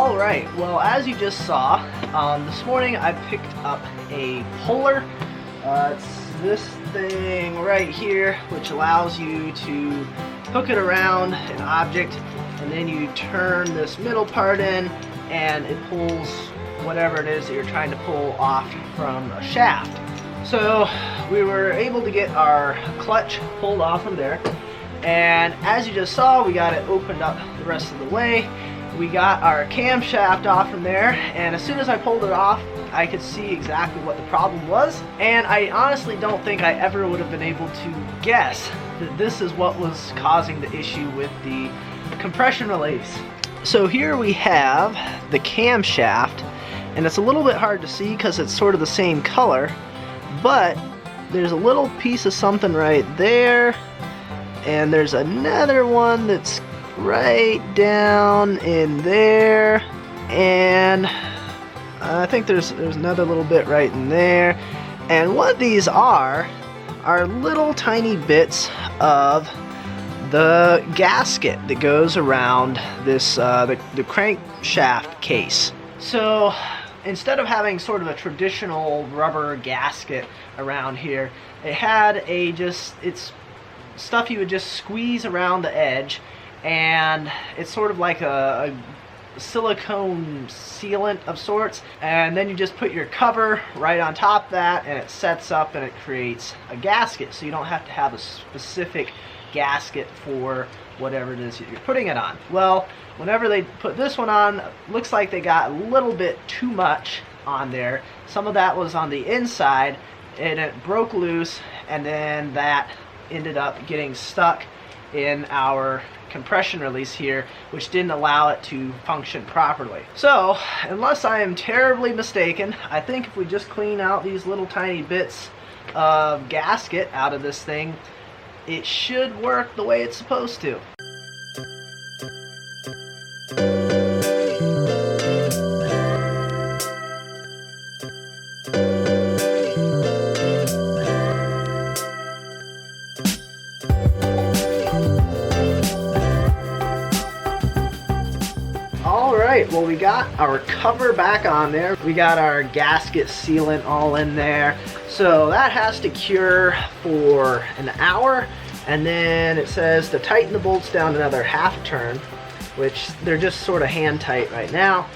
Alright, well, as you just saw, this morning I picked up a puller. It's this thing right here, which allows you to hook it around an object, and then you turn this middle part in, and it pulls whatever it is that you're trying to pull off from a shaft. So we were able to get our clutch pulled off from there, and as you just saw, we got it opened up the rest of the way. We got our camshaft off from there, and as soon as I pulled it off, I could see exactly what the problem was, and I honestly don't think I ever would have been able to guess that this is what was causing the issue with the compression release. So here we have the camshaft, and it's a little bit hard to see because it's sort of the same color, but there's a little piece of something right there, and there's another one that's right down in there, and I think there's another little bit right in there, and what these are little tiny bits of the gasket that goes around this the crankshaft case. So instead of having sort of a traditional rubber gasket around here, it had it's stuff you would just squeeze around the edge, and it's sort of like a silicone sealant of sorts, and then you just put your cover right on top of that, and it sets up and it creates a gasket, so you don't have to have a specific gasket for whatever it is that you're putting it on. Well, whenever they put this one on, looks like they got a little bit too much on there. Some of that was on the inside, and it broke loose, and then that ended up getting stuck in our compression release here, which didn't allow it to function properly. So, unless I am terribly mistaken, I think if we just clean out these little tiny bits of gasket out of this thing, it should work the way it's supposed to. Alright, well, we got our cover back on there. We got our gasket sealant all in there. So that has to cure for an hour, and then it says to tighten the bolts down another half turn, which they're just sort of hand tight right now.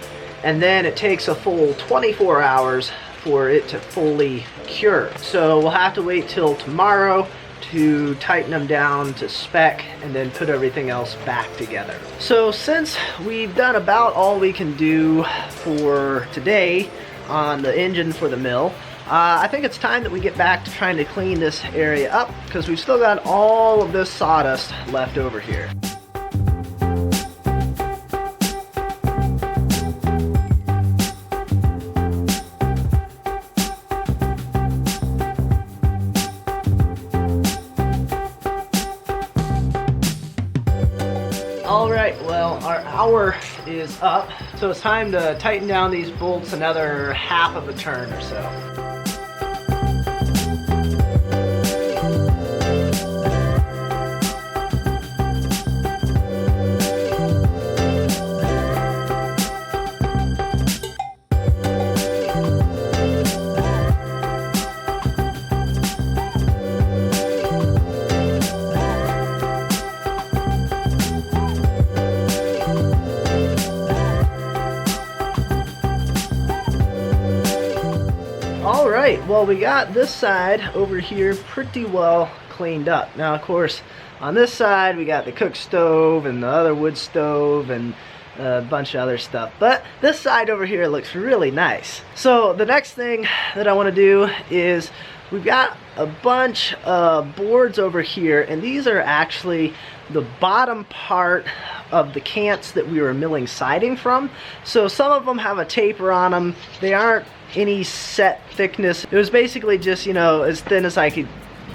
And then it takes a full 24 hours for it to fully cure. So we'll have to wait till tomorrow to tighten them down to spec and then put everything else back together. So since we've done about all we can do for today on the engine for the mill, I think it's time that we get back to trying to clean this area up, because we've still got all of this sawdust left over here. Alright, well, our hour is up, so it's time to tighten down these bolts another half of a turn or so. Alright, well, we got this side over here pretty well cleaned up. Now, of course, on this side we got the cook stove and the other wood stove and a bunch of other stuff, but this side over here looks really nice. So the next thing that I want to do is, we've got a bunch of boards over here, and these are actually the bottom part of the cants that we were milling siding from. So some of them have a taper on them. They aren't any set thickness. It was basically just, you know, as thin as I could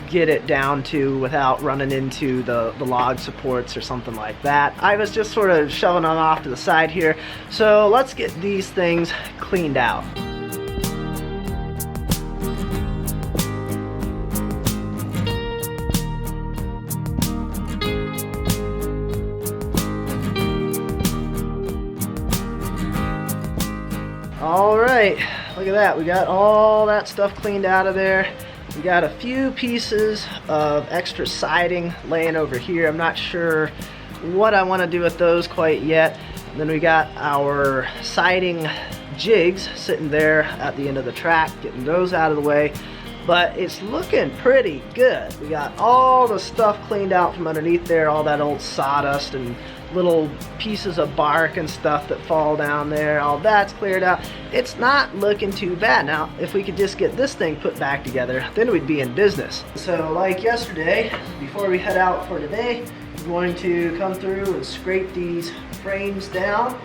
get it down to without running into the log supports or something like that. I was just sort of shoving them off to the side here. So let's get these things cleaned out. All right, look at that. We got all that stuff cleaned out of there. We got a few pieces of extra siding laying over here. I'm not sure what I want to do with those quite yet. And then we got our siding jigs sitting there at the end of the track, getting those out of the way. But it's looking pretty good. We got all the stuff cleaned out from underneath there, all that old sawdust and little pieces of bark and stuff that fall down there. All that's cleared out. It's not looking too bad. Now, if we could just get this thing put back together, then we'd be in business. So like yesterday, before we head out for today, we're going to come through and scrape these frames down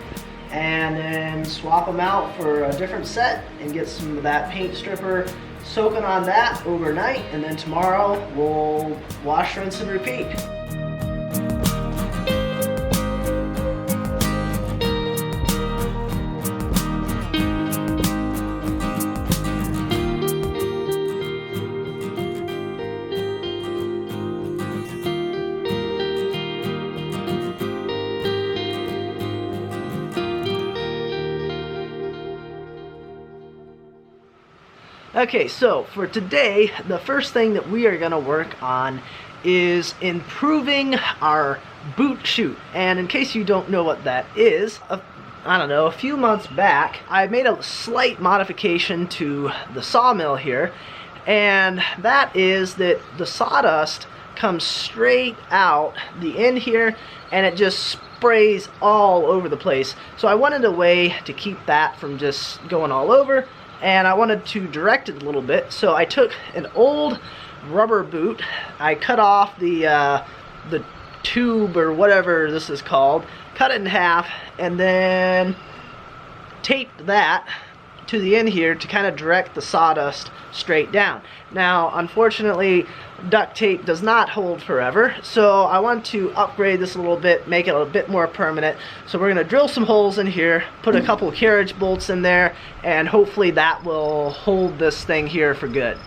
and then swap them out for a different set and get some of that paint stripper soaking on that overnight, and then tomorrow we'll wash, rinse, and repeat. Okay, so for today, the first thing that we are going to work on is improving our boot chute. And in case you don't know what that is, I don't know, a few months back, I made a slight modification to the sawmill here, and that is that the sawdust comes straight out the end here, and it just sprays all over the place. So I wanted a way to keep that from just going all over, and I wanted to direct it a little bit. So I took an old rubber boot, I cut off the tube or whatever this is called, cut it in half, and then taped that to the end here to kind of direct the sawdust straight down. Now, unfortunately, duct tape does not hold forever, so I want to upgrade this a little bit, make it a bit more permanent. So we're going to drill some holes in here, put a couple of carriage bolts in there, and hopefully that will hold this thing here for good.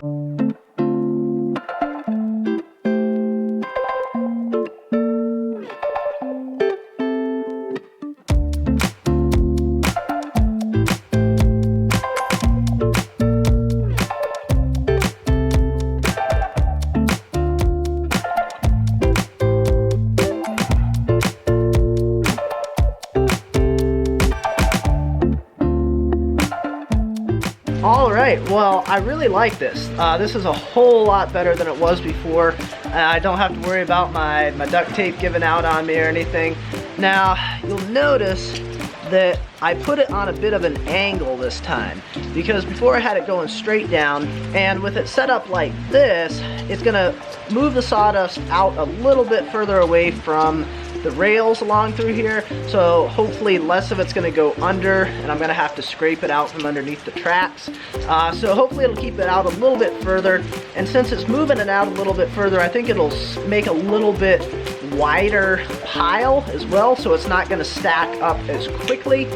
Alright, well, I really like this. This is a whole lot better than it was before. I don't have to worry about my duct tape giving out on me or anything. Now, you'll notice that I put it on a bit of an angle this time, because before I had it going straight down, and with it set up like this, it's going to move the sawdust out a little bit further away from the rails along through here, so hopefully less of it's going to go under, and I'm going to have to scrape it out from underneath the tracks. So hopefully it'll keep it out a little bit further, and since it's moving it out a little bit further, I think it'll make a little bit wider pile as well, so it's not going to stack up as quickly.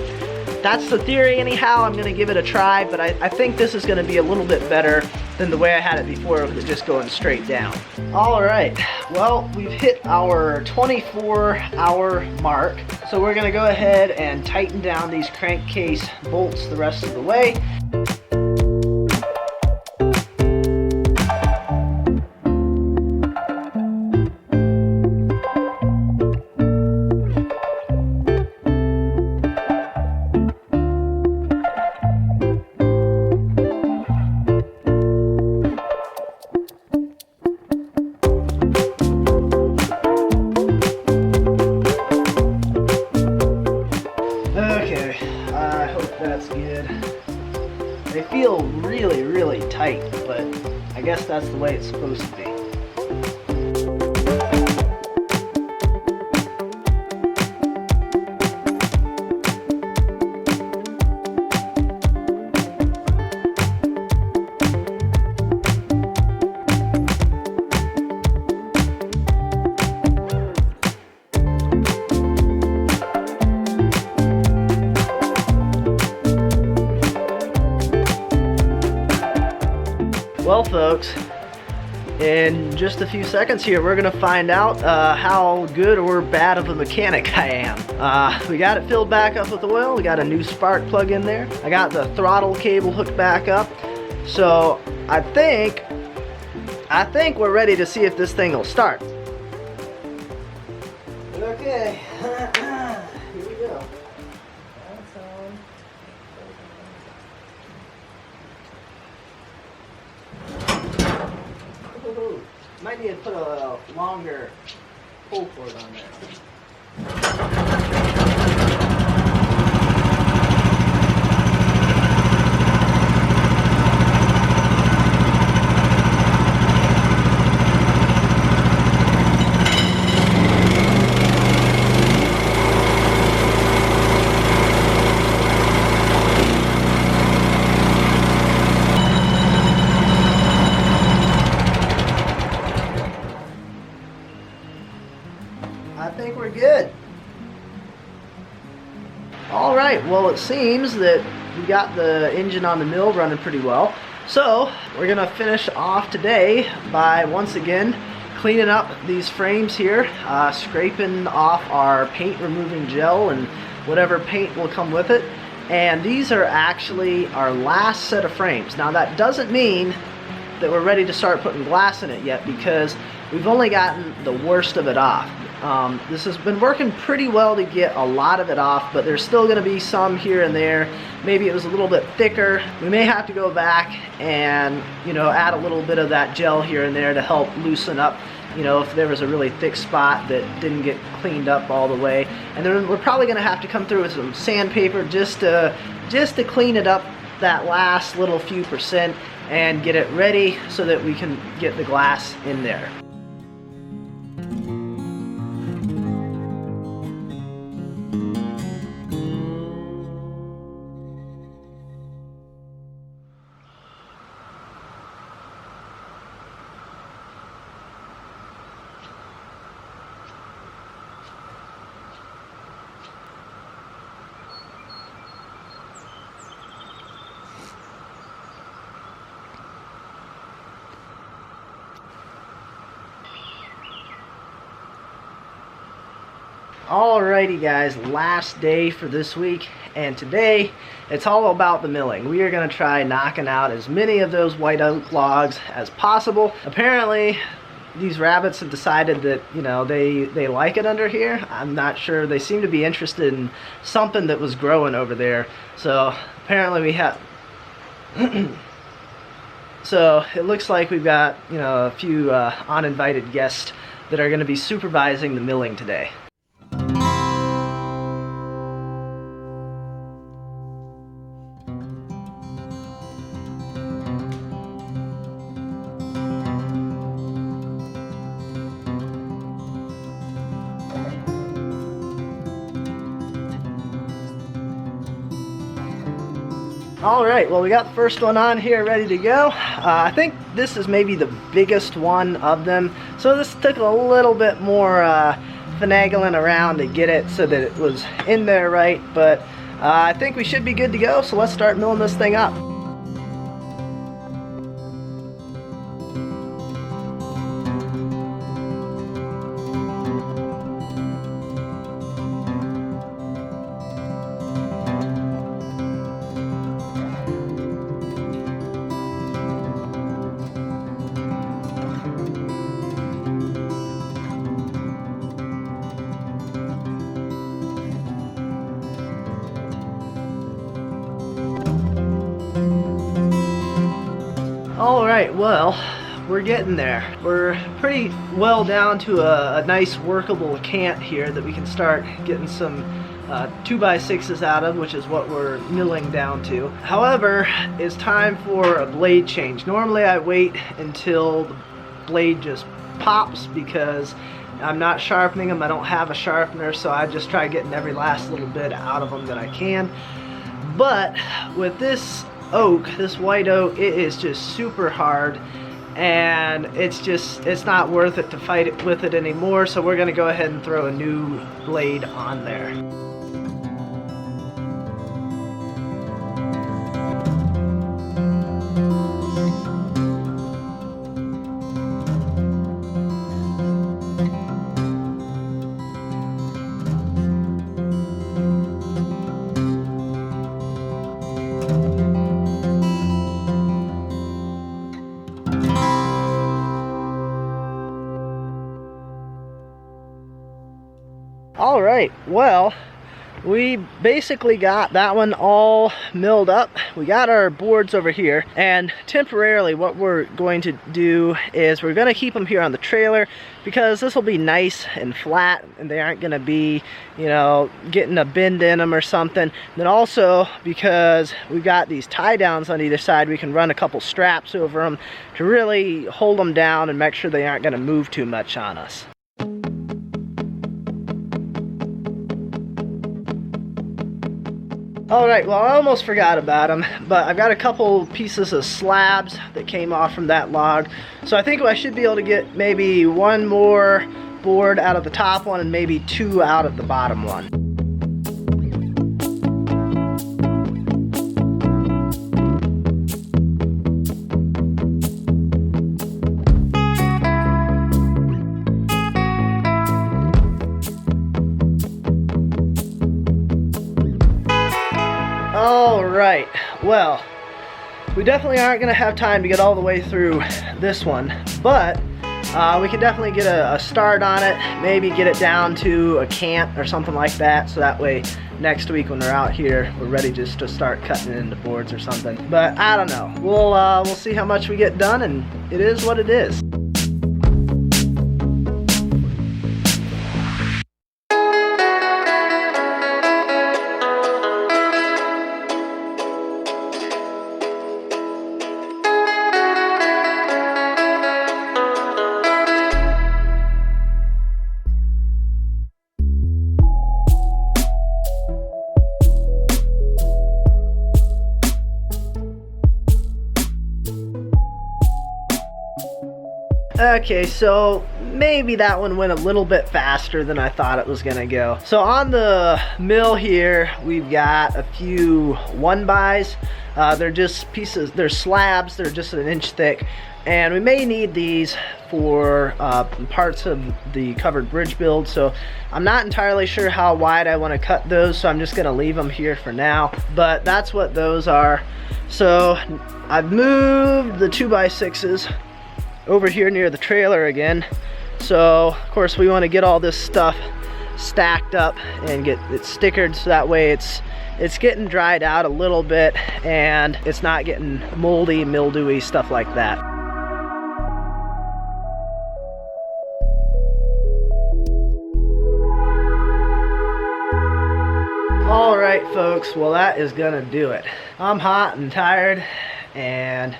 That's the theory anyhow. I'm going to give it a try, but I think this is going to be a little bit better than the way I had it before with it just going straight down. Alright, well, we've hit our 24-hour mark, so we're going to go ahead and tighten down these crankcase bolts the rest of the way. That's good. They feel really, really tight, but I guess that's the way it's supposed to be. Well, folks, in just a few seconds here, we're gonna find out how good or bad of a mechanic I am. We got it filled back up with oil. We got a new spark plug in there. I got the throttle cable hooked back up. So I think we're ready to see if this thing will start. Okay, here we go. Ooh, might need to put a longer pull cord on there. I think we're good. All right, well, it seems that we got the engine on the mill running pretty well. So we're gonna finish off today by once again cleaning up these frames here, scraping off our paint removing gel and whatever paint will come with it. And these are actually our last set of frames. Now that doesn't mean that we're ready to start putting glass in it yet, because we've only gotten the worst of it off. This has been working pretty well to get a lot of it off, but there's still going to be some here and there. Maybe it was a little bit thicker. We may have to go back and, you know, add a little bit of that gel here and there to help loosen up, you know, if there was a really thick spot that didn't get cleaned up all the way. And then we're probably going to have to come through with some sandpaper just to clean it up that last little few percent and get it ready so that we can get the glass in there. Alrighty guys, last day for this week, and today it's all about the milling. We are going to try knocking out as many of those white oak logs as possible. Apparently these rabbits have decided that, you know, they like it under here. I'm not sure. They seem to be interested in something that was growing over there. So apparently we have so it looks like we've got, you know, a few uninvited guests that are going to be supervising the milling today. Alright, well, we got the first one on here ready to go. I think this is maybe the biggest one of them, so this took a little bit more finagling around to get it so that it was in there right, but I think we should be good to go, so let's start milling this thing up. Alright, well, we're getting there. We're pretty well down to a nice workable cant here that we can start getting some 2x6s out of, which is what we're milling down to. However, it's time for a blade change. Normally I wait until the blade just pops because I'm not sharpening them. I don't have a sharpener, so I just try getting every last little bit out of them that I can. But with this oak, this white oak, it is just super hard, and it's not worth it to fight it with it anymore, so we're going to go ahead and throw a new blade on there. right, well, we basically got that one all milled up. We got our boards over here, and temporarily what we're going to do is we're going to keep them here on the trailer because this will be nice and flat and they aren't going to be, you know, getting a bend in them or something. Then also because we've got these tie downs on either side, we can run a couple straps over them to really hold them down and make sure they aren't going to move too much on us. Alright, well, I almost forgot about them, but I've got a couple pieces of slabs that came off from that log. So I think I should be able to get maybe one more board out of the top one and maybe two out of the bottom one. Alright, well, we definitely aren't going to have time to get all the way through this one, but we can definitely get a start on it, maybe get it down to a cant or something like that, so that way next week when we're out here, we're ready just to start cutting it into boards or something. But I don't know, we'll see how much we get done, and it is what it is. Okay, so maybe that one went a little bit faster than I thought it was gonna go. So on the mill here, we've got a few 1x. They're just pieces, they're slabs, they're just an inch thick. And we may need these for parts of the covered bridge build. So I'm not entirely sure how wide I wanna cut those, so I'm just gonna leave them here for now. But that's what those are. So I've moved the 2x6s over here near the trailer again. So of course we want to get all this stuff stacked up and get it stickered so that way it's getting dried out a little bit and it's not getting moldy, mildewy, stuff like that. All right, folks, well, that is gonna do it. I'm hot and tired, and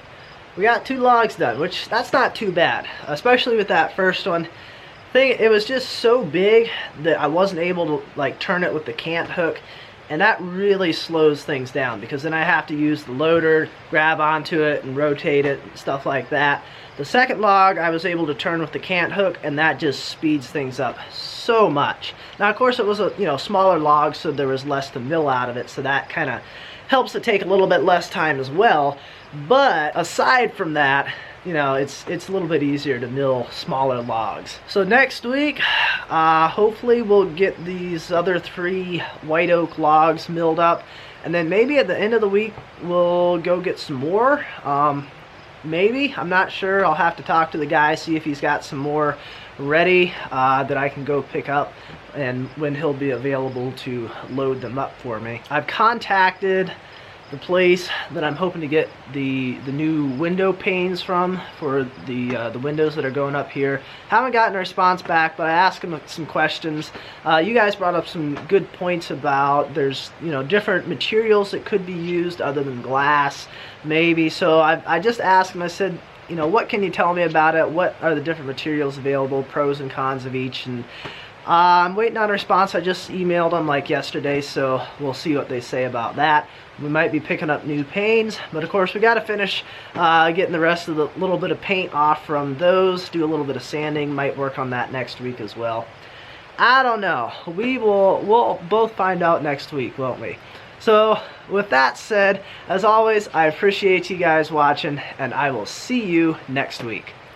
we got 2 logs done, which that's not too bad, especially with that first one. It was just so big that I wasn't able to like turn it with the cant hook, and that really slows things down because then I have to use the loader, grab onto it and rotate it and stuff like that. The second log I was able to turn with the cant hook, and that just speeds things up so much. Now of course it was a smaller log, so there was less to mill out of it, so that kind of helps it take a little bit less time as well. But aside from that, it's a little bit easier to mill smaller logs. So next week, hopefully we'll get these other 3 white oak logs milled up, and then maybe at the end of the week we'll go get some more. Maybe, I'm not sure. I'll have to talk to the guy, see if he's got some more ready that I can go pick up and when he'll be available to load them up for me. I've contacted the place that I'm hoping to get the new window panes from for the windows that are going up here. Haven't gotten a response back, but I asked them some questions. You guys brought up some good points about there's different materials that could be used other than glass, maybe. So I just asked them. I said, what can you tell me about it? What are the different materials available, pros and cons of each? And I'm waiting on a response. I just emailed them like yesterday, so we'll see what they say about that. We might be picking up new panes, but of course we got to finish getting the rest of the little bit of paint off from those, do a little bit of sanding, might work on that next week as well. I don't know. We'll both find out next week, won't we? So with that said, as always, I appreciate you guys watching, and I will see you next week.